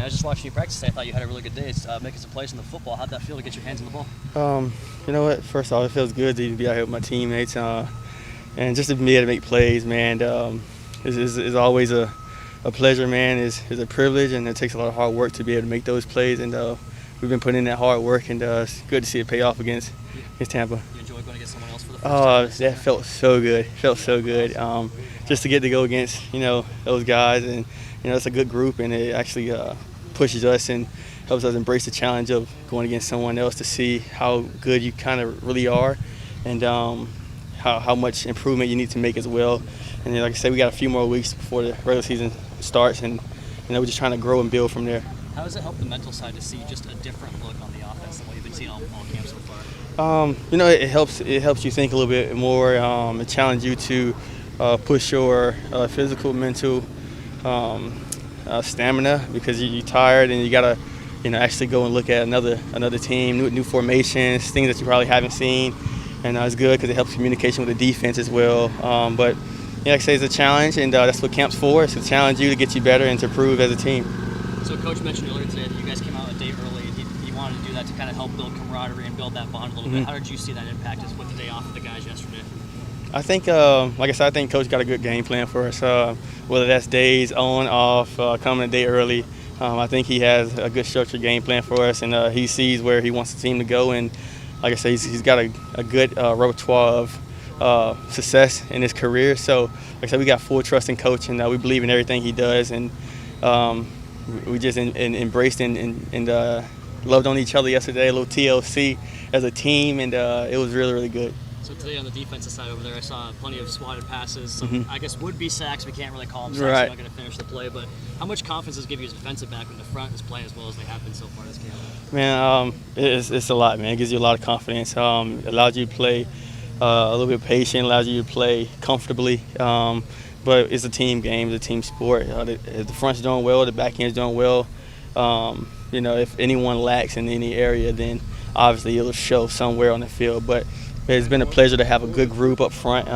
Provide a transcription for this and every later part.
I was just watching you practice today. I thought you had a really good day. Making some plays in the football. How'd that feel to get your hands on the ball? You know what? First off, it feels good to be out here with my teammates and just to be able to make plays, man. It's always a pleasure, man. It's a privilege, and it takes a lot of hard work to be able to make those plays. And we've been putting in that hard work, and it's good to see it pay off against Tampa. You enjoy going against someone else for the first time? That felt so good. Felt so good. Just to get to go against those guys, and it's a good group, and it actually pushes us and helps us embrace the challenge of going against someone else to see how good you kind of really are, and how much improvement you need to make as well. And then, like I said, we got a few more weeks before the regular season starts, and we're just trying to grow and build from there. How does it help the mental side to see just a different look on the offense than what you've been seeing all camp so far? It helps you think a little bit more. It challenges you to push your physical, mental stamina, because you're tired and you gotta actually go and look at another team, new formations, things that you probably haven't seen, and it's good because it helps communication with the defense as well. But like I say, it's a challenge, and that's what camp's for. It's to challenge you to get you better and to improve as a team. So Coach mentioned earlier today that you guys came out a day early. He wanted to do that to kind of help build camaraderie and build that bond a little bit. How did you see that impact us with the day off of the guys yesterday? I think, like I said, I think Coach got a good game plan for us. Whether that's days on, off, coming a day early, I think he has a good structured game plan for us, and he sees where he wants the team to go. And like I said, he's got a good repertoire of success in his career. So, like I said, we got full trust in Coach, and we believe in everything he does. And we just embraced and loved on each other yesterday, a little TLC as a team, and it was really, really good. So today on the defensive side over there, I saw plenty of swatted passes. Some, I guess, would be sacks. We can't really call them sacks. Right. You're not going to finish the play. But how much confidence does it give you as a defensive back when the front is playing as well as they have been so far this camp? Man, it's a lot, man. It gives you a lot of confidence. Allows you to play a little bit patient, allows you to play comfortably. But it's a team game, it's a team sport. If the front's doing well, the back end's doing well. If anyone lacks in any area, then obviously it'll show somewhere on the field. But it's been a pleasure to have a good group up front.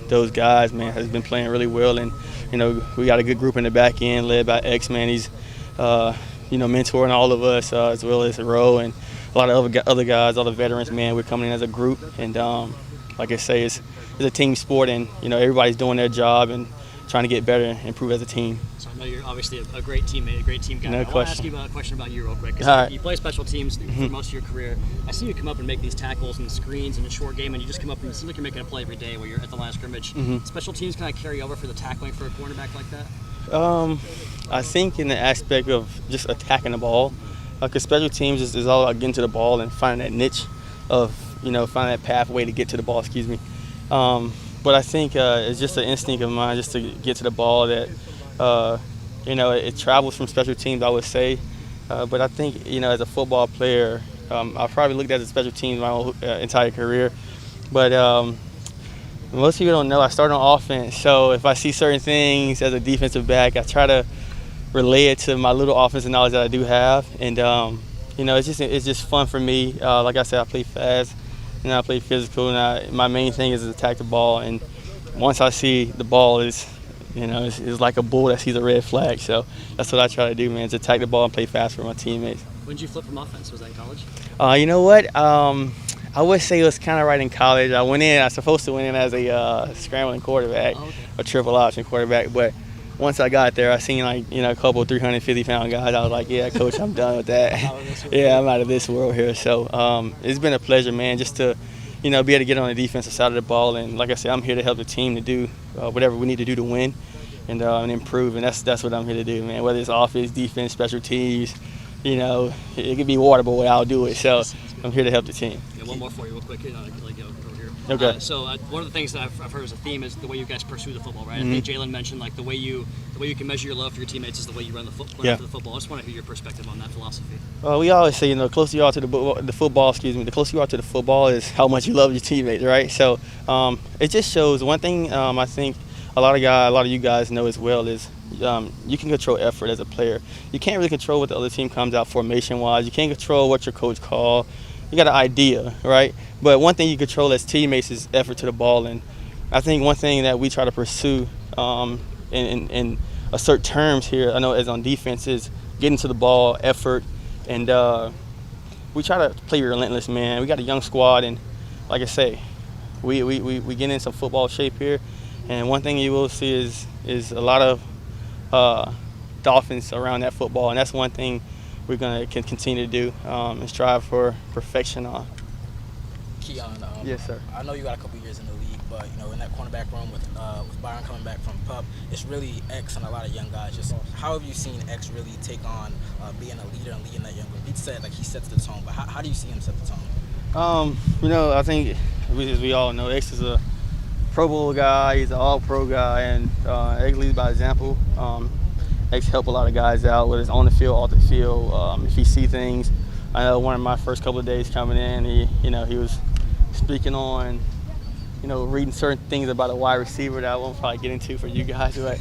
Those guys, man, has been playing really well, and we got a good group in the back end led by X, man. He's mentoring all of us, as well as Rowe and a lot of other guys, all the veterans, man. We're coming in as a group, and like I say, it's a team sport, and everybody's doing their job and trying to get better and improve as a team. So I know you're obviously a great teammate, a great team guy. No question. I want to ask you a question about you real quick. You play special teams for most of your career. I see you come up and make these tackles and screens in a short game, and you just come up and it seems like you're making a play every day where you're at the line of scrimmage. Special teams kind of carry over for the tackling for a cornerback like that? I think in the aspect of just attacking the ball, because special teams is all about getting to the ball and finding that niche of, finding that pathway to get to the ball, But I think it's just an instinct of mine just to get to the ball that, it travels from special teams, I would say. But I think, as a football player, I've probably looked at the special teams my whole entire career. But most people don't know I started on offense. So if I see certain things as a defensive back, I try to relay it to my little offensive knowledge that I do have. And, it's just fun for me. Like I said, I play fast. I play physical, and my main thing is to attack the ball. And once I see the ball is, it's like a bull that sees a red flag. So that's what I try to do, man, is attack the ball and play fast for my teammates. When did you flip from offense? Was that in college? You know what? I would say it was kind of right in college. I was supposed to went in as a scrambling quarterback, a triple option quarterback, but once I got there, I seen a couple 350-pound guys. I was like, yeah, Coach, I'm done with that. Yeah, I'm out of this world here. So it's been a pleasure, man, just to be able to get on the defensive side of the ball. And like I said, I'm here to help the team to do whatever we need to do to win and improve. And that's what I'm here to do, man. Whether it's offense, defense, special teams, it could be water boy, I'll do it. So I'm here to help the team. Yeah, one more for you real quick. Okay. So one of the things that I've heard as a theme is the way you guys pursue the football, right? I think Jalen mentioned the way you can measure your love for your teammates is the way you run the football. I just want to hear your perspective on that philosophy. Well, we always say, the closer you are to the football, the closer you are to the football is how much you love your teammates, right? So it just shows one thing. I think a lot of you guys know as well is you can control effort as a player. You can't really control what the other team comes out formation-wise. You can't control what your coach calls. You got an idea, right? But one thing you control as teammates is effort to the ball. And I think one thing that we try to pursue in assert terms here, I know as on defense, is getting to the ball, effort, and we try to play relentless, man. We got a young squad, and like I say, we get in some football shape here. And one thing you will see is a lot of Dolphins around that football, and that's one thing we're gonna continue to do and strive for perfection on. Keion, yes, sir. I know you got a couple years in the league, but in that cornerback room with Byron coming back from PUP, it's really X and a lot of young guys. Just how have you seen X really take on being a leader and leading that young group? He said he sets the tone, but how do you see him set the tone? I think as we all know, X is a Pro Bowl guy. He's an All-Pro guy, and X leads by example. X help a lot of guys out, whether it's on the field, off the field. If he see things, I know one of my first couple of days coming in, he was speaking on, reading certain things about a wide receiver that I won't probably get into for you guys, but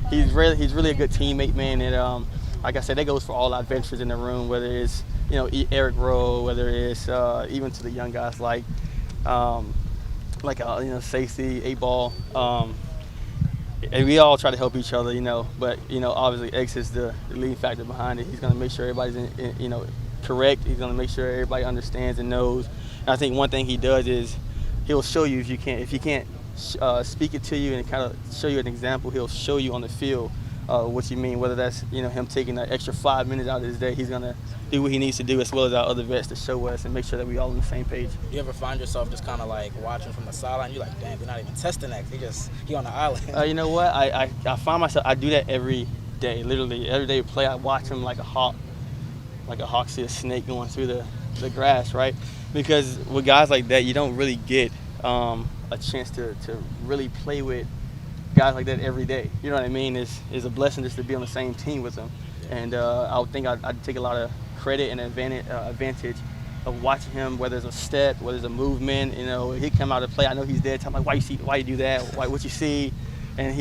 he's really a good teammate, man. And like I said, that goes for all our veterans in the room, whether it's Eric Rowe, whether it's even to the young guys like Safety, 8-Ball. And we all try to help each other, but obviously X is the leading factor behind it. He's going to make sure everybody's correct. He's going to make sure everybody understands and knows. And I think one thing he does is he'll show you if you can't speak it to you and kind of show you an example. He'll show you on the field what you mean. Whether that's him taking an extra 5 minutes out of his day, he's going to do what he needs to do, as well as our other vets, to show us and make sure that we all on the same page. Do you ever find yourself just kind of watching from the sideline? You're like, damn, they're not even testing that. He on the island. You know what? I find myself, I do that every day. Literally every day we play, I watch him like a hawk see a snake going through the grass, right? Because with guys like that, you don't really get a chance to really play with guys like that every day. You know what I mean? It's a blessing just to be on the same team with them. And I would think I'd take a lot of credit and advantage of watching him, whether it's a step, whether it's a movement. He come out to play, I know he's there. I'm like, why you do that? What you see? And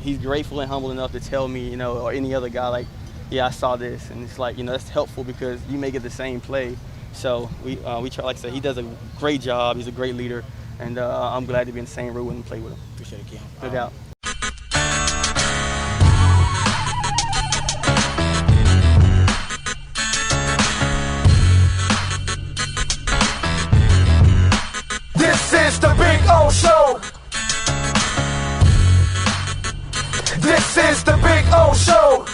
he's grateful and humble enough to tell me, or any other guy, like, yeah, I saw this. And it's like, that's helpful because you may get the same play. So we try, like I said, he does a great job. He's a great leader, and I'm glad to be in the same room and play with him. Appreciate it, Keion. No doubt. This is the Big O Show. This is the Big O Show.